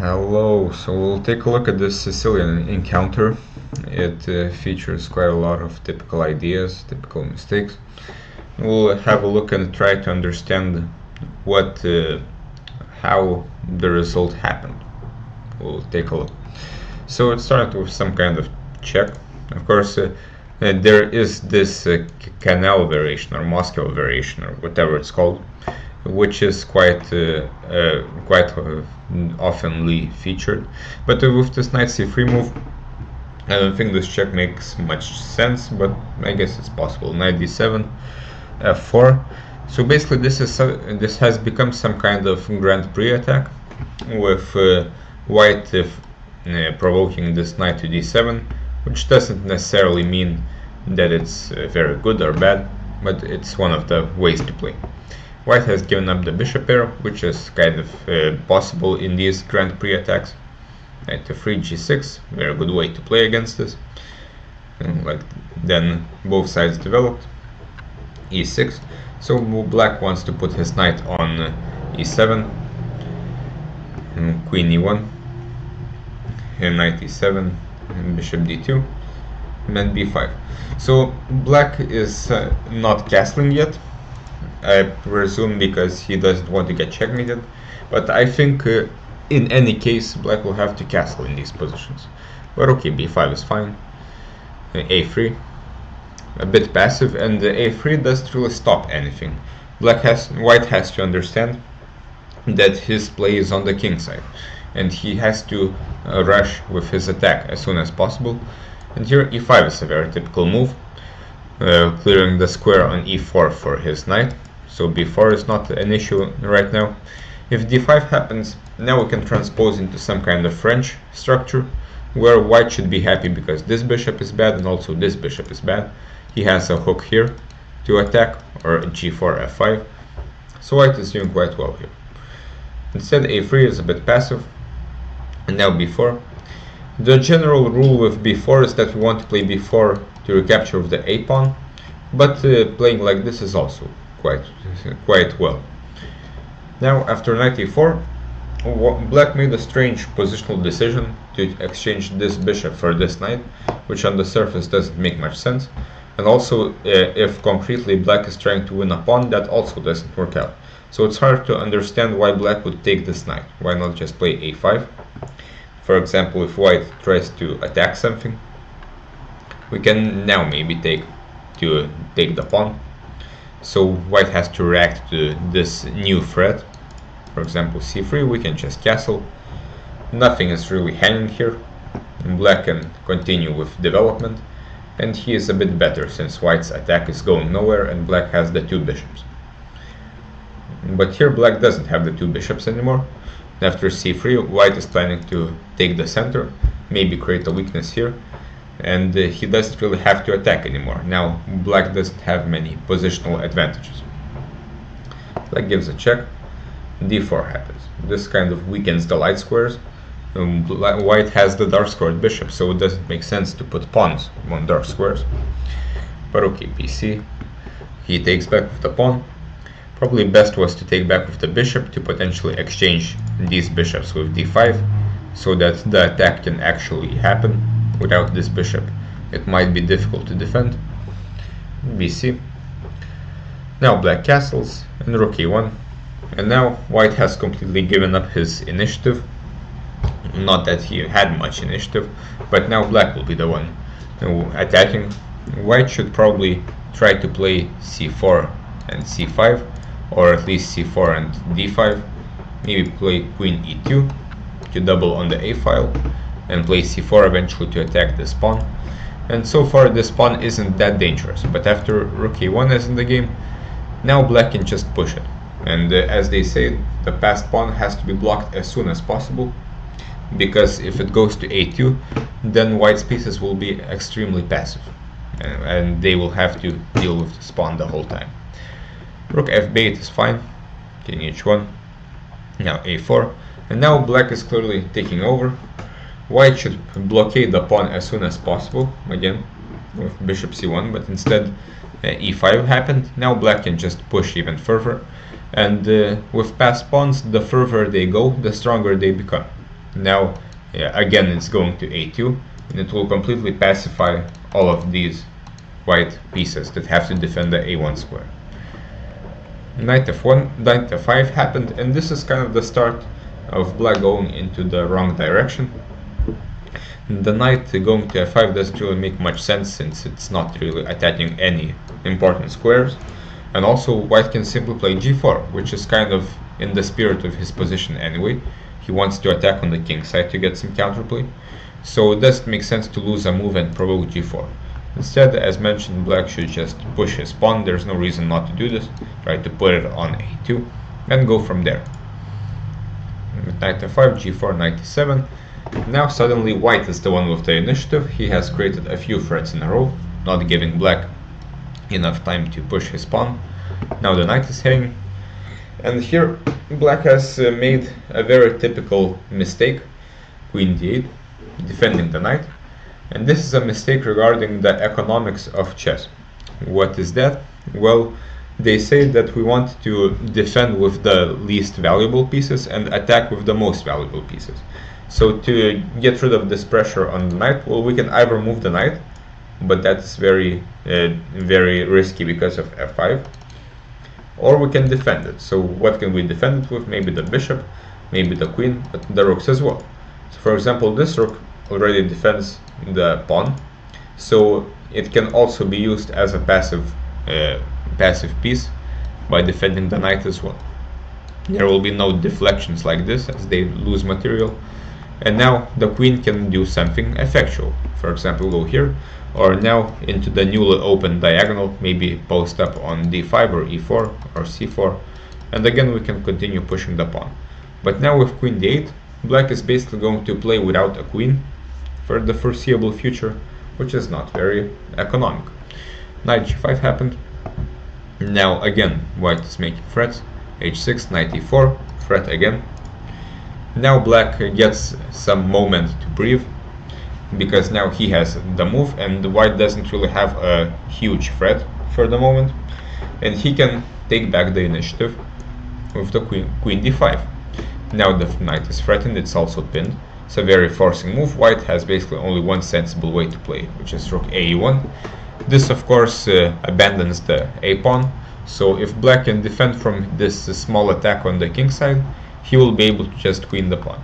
Hello, so we'll take a look at this Sicilian encounter. It features quite a lot of typical ideas, typical mistakes. We'll have a look and try to understand how the result happened. We'll take a look. So it started with some kind of check. Of course, there is this canal variation or Moscow variation or whatever it's called, which is quite oftenly featured. But with this knight c3 move, I don't think this check makes much sense, but I guess it's possible. Knight d7, f4. So basically, this has become some kind of Grand Prix attack, with white provoking this knight to d7, which doesn't necessarily mean that it's very good or bad, but it's one of the ways to play. White has given up the bishop pair, which is kind of possible in these Grand Prix attacks. Knight f3, g6, very good way to play against this. Then both sides developed. e6, so black wants to put his knight on e7, queen e1, and knight e7, and bishop d2, and then b5. So black is not castling yet, I presume because he doesn't want to get checkmated, but I think in any case black will have to castle in these positions. But okay, b5 is fine. a3, a bit passive, and a3 doesn't really stop anything. White has to understand that his play is on the king side, and he has to rush with his attack as soon as possible. And here e5 is a very typical move, clearing the square on e4 for his knight. So b4 is not an issue right now. If d5 happens, now we can transpose into some kind of French structure, where white should be happy because this bishop is bad and also this bishop is bad. He has a hook here to attack, or g4, f5. So white is doing quite well here. Instead, a3 is a bit passive, and now b4. The general rule with b4 is that we want to play b4 to recapture of the a pawn, but playing like this is also quite well. Now, after knight e4, black made a strange positional decision to exchange this bishop for this knight, which on the surface doesn't make much sense. And also, if concretely black is trying to win a pawn, that also doesn't work out. So it's hard to understand why black would take this knight. Why not just play a5? For example, if white tries to attack something, we can now maybe take the pawn. So white has to react to this new threat. For example, c3, we can just castle. Nothing is really hanging here. Black can continue with development, and he is a bit better since white's attack is going nowhere and black has the two bishops. But here black doesn't have the two bishops anymore. After c3, white is planning to take the center, maybe create a weakness here, and he doesn't really have to attack anymore. Now black doesn't have many positional advantages. Black gives a check, d4 happens. This kind of weakens the light squares. White has the dark squared bishop, so it doesn't make sense to put pawns on dark squares. But okay, bc, he takes back with the pawn. Probably best was to take back with the bishop to potentially exchange these bishops with d5, so that the attack can actually happen. Without this bishop, it might be difficult to defend. bc. Now black castles and rook e1, and now white has completely given up his initiative. Not that he had much initiative, but now black will be the one attacking. White should probably try to play c4 and c5, or at least c4 and d5. Maybe play queen e2 to double on the a file, and play c4 eventually to attack this pawn. And so far this pawn isn't that dangerous, but after rook a1 is in the game, now black can just push it. And as they say, the passed pawn has to be blocked as soon as possible, because if it goes to a2, then white's pieces will be extremely passive, and they will have to deal with this pawn the whole time. Rook f8 is fine, king h1, now a4, and now black is clearly taking over. White should blockade the pawn as soon as possible, again with bishop c1, but instead e5 happened. Now black can just push even further, and with passed pawns, the further they go, the stronger they become. Now, again, it's going to a2, and it will completely pacify all of these white pieces that have to defend the a1 square. Knight f1, knight f5 happened, and this is kind of the start of black going into the wrong direction. The knight going to f5 doesn't really make much sense, since it's not really attacking any important squares. And also white can simply play g4, which is kind of in the spirit of his position anyway. He wants to attack on the king side to get some counterplay, so it doesn't make sense to lose a move and provoke g4. Instead, as mentioned, black should just push his pawn. There's no reason not to do this. Try to put it on a2 and go from there. With knight f5, g4, knight e7. Now suddenly white is the one with the initiative. He has created a few threats in a row, not giving black enough time to push his pawn. Now the knight is hanging, and here black has made a very typical mistake, queen d8, defending the knight. And this is a mistake regarding the economics of chess. What is that? Well, they say that we want to defend with the least valuable pieces and attack with the most valuable pieces. So to get rid of this pressure on the knight, well, we can either move the knight, but that's very risky because of f5, or we can defend it. So what can we defend it with? Maybe the bishop, maybe the queen, but the rooks as well. So for example, this rook already defends the pawn, so it can also be used as a passive piece by defending the knight as well. There will be no deflections like this, as they lose material. And now the queen can do something effectual. For example, go here, or now into the newly opened diagonal, maybe post up on d5 or e4 or c4, and again we can continue pushing the pawn. But now with queen d8, black is basically going to play without a queen for the foreseeable future, which is not very economic. Knight g5 happened. Now again white is making threats. h6, knight e4, threat again. Now black gets some moment to breathe, because now he has the move and white doesn't really have a huge threat for the moment, and he can take back the initiative with the queen d5. Now the knight is threatened, it's also pinned. It's a very forcing move. White has basically only one sensible way to play, which is rook a1. This of course abandons the a pawn, so if black can defend from this small attack on the king side, he will be able to just queen the pawn.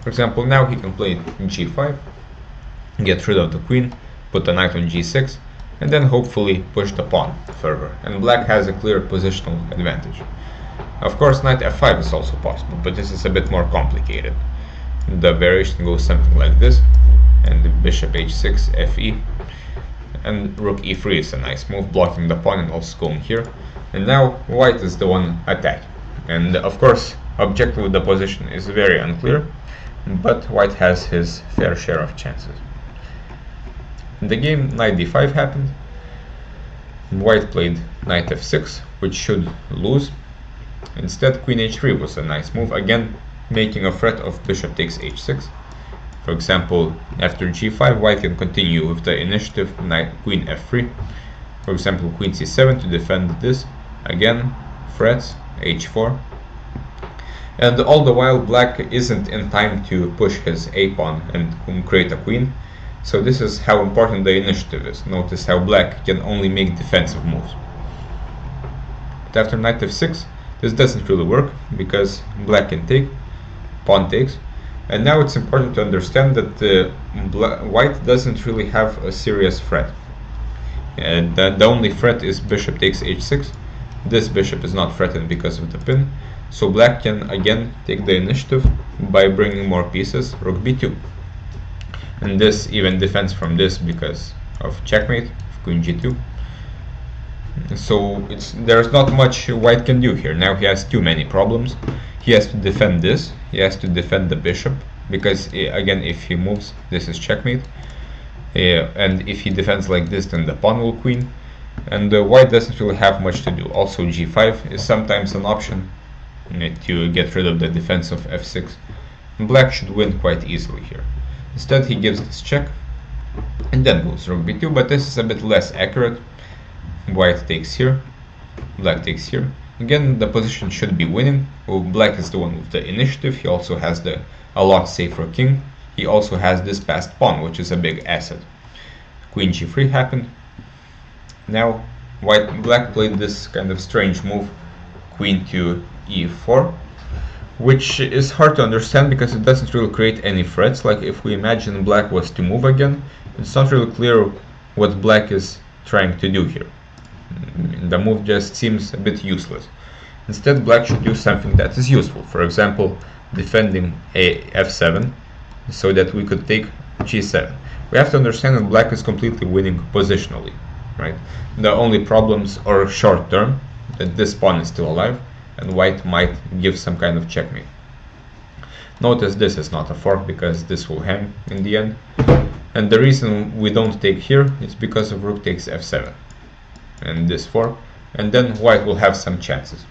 For example, now he can play g5, get rid of the queen, put the knight on g6, and then hopefully push the pawn further, and black has a clear positional advantage. Of course, knight f5 is also possible, but this is a bit more complicated. The variation goes something like this, and the bishop h6, fe, and rook e3 is a nice move, blocking the pawn and also going here. And now white is the one attacking, and of course objectively the position is very unclear, but white has his fair share of chances. In the game, knight d5 happened. White played knight f6, which should lose. Instead, queen h3 was a nice move, again making a threat of bishop takes h6. For example, after g5, white can continue with the initiative, knight queen f3. For example, queen c7 to defend this. Again, threats, h4. And all the while black isn't in time to push his a pawn and create a queen. So this is how important the initiative is. Notice how black can only make defensive moves. But after knight f6, this doesn't really work, because black can take, pawn takes. And now it's important to understand that white doesn't really have a serious threat. And the only threat is bishop takes h6. This bishop is not threatened because of the pin. So black can again take the initiative by bringing more pieces, rook b2. And this even defends from this because of checkmate, queen g2. So there's not much white can do here. Now he has too many problems. He has to defend this, he has to defend the bishop, because again if he moves, this is checkmate. And if he defends like this, then the pawn will queen. And white doesn't really have much to do. Also g5 is sometimes an option to get rid of the defense of f6. Black should win quite easily here. Instead he gives this check and then goes rook b2, but this is a bit less accurate. White takes here, black takes here. Again, the position should be winning. Well, black is the one with the initiative. He also has the a lot safer king, he also has this passed pawn, which is a big asset. Queen g3 happened. Now black played this kind of strange move, queen to e4, which is hard to understand because it doesn't really create any threats. Like if we imagine black was to move again, it's not really clear what black is trying to do here. The move just seems a bit useless. Instead, black should do something that is useful. For example, defending f7 so that we could take g7. We have to understand that black is completely winning positionally, right? The only problems are short term, that this pawn is still alive and white might give some kind of checkmate. Notice this is not a fork because this will hang in the end. And the reason we don't take here is because of rook takes f7 and this fork, and then white will have some chances.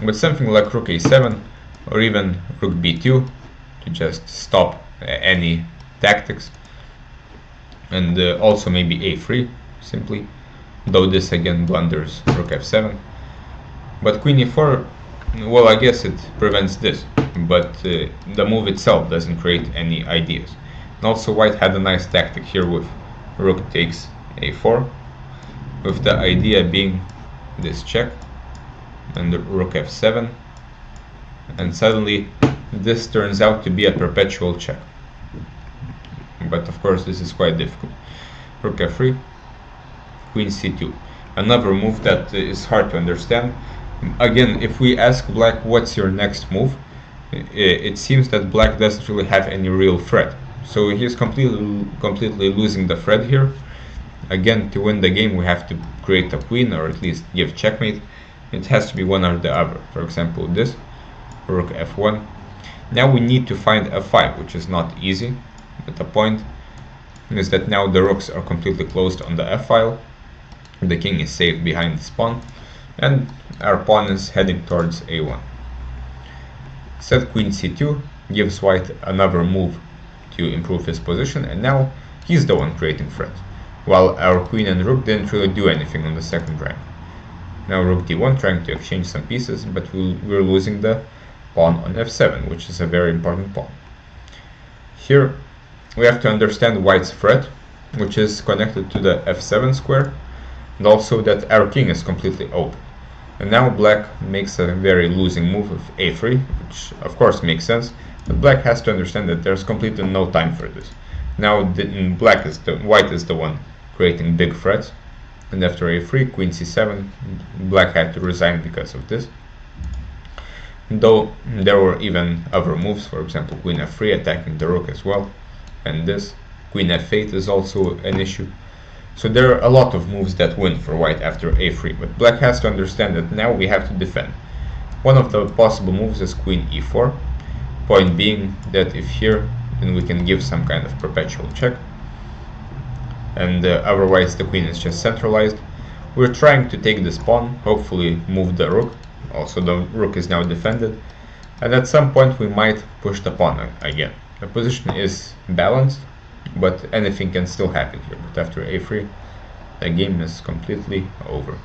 But something like rook a7 or even rook b2 to just stop any tactics, and also maybe a3 simply, though this again blunders rook f7. But queen e4, well, I guess it prevents this, but the move itself doesn't create any ideas. And also white had a nice tactic here with rook takes a4, with the idea being this check and rook f7, and suddenly this turns out to be a perpetual check. But of course this is quite difficult. Rook f3, queen c2, another move that is hard to understand. Again, if we ask black what's your next move, it seems that black doesn't really have any real threat, so he's completely losing the thread here. Again, to win the game we have to create a queen or at least give checkmate. It has to be one or the other. For example, this rook f1. Now we need to find f5, which is not easy, but the point is that now the rooks are completely closed on the f file, the king is safe behind this pawn, and our pawn is heading towards a1. Set queen c2 gives white another move to improve his position, and now he's the one creating threat, while our queen and rook didn't really do anything on the second rank. Now rook d1 trying to exchange some pieces, but we're losing the pawn on f7, which is a very important pawn. Here we have to understand white's threat, which is connected to the f7 square, and also that our king is completely open. And now black makes a very losing move of a3, which of course makes sense, but black has to understand that there's completely no time for this. Now white is the one creating big threats, and after a3, queen c7, black had to resign because of this. Though there were even other moves, for example queen f3 attacking the rook as well, and this queen f8 is also an issue. So there are a lot of moves that win for white after a3, but black has to understand that now we have to defend. One of the possible moves is queen e4, point being that if here, then we can give some kind of perpetual check, and otherwise the queen is just centralized. We're trying to take this pawn, hopefully move the rook. Also the rook is now defended, and at some point we might push the pawn again. The position is balanced, but anything can still happen here. But after a3, the game is completely over.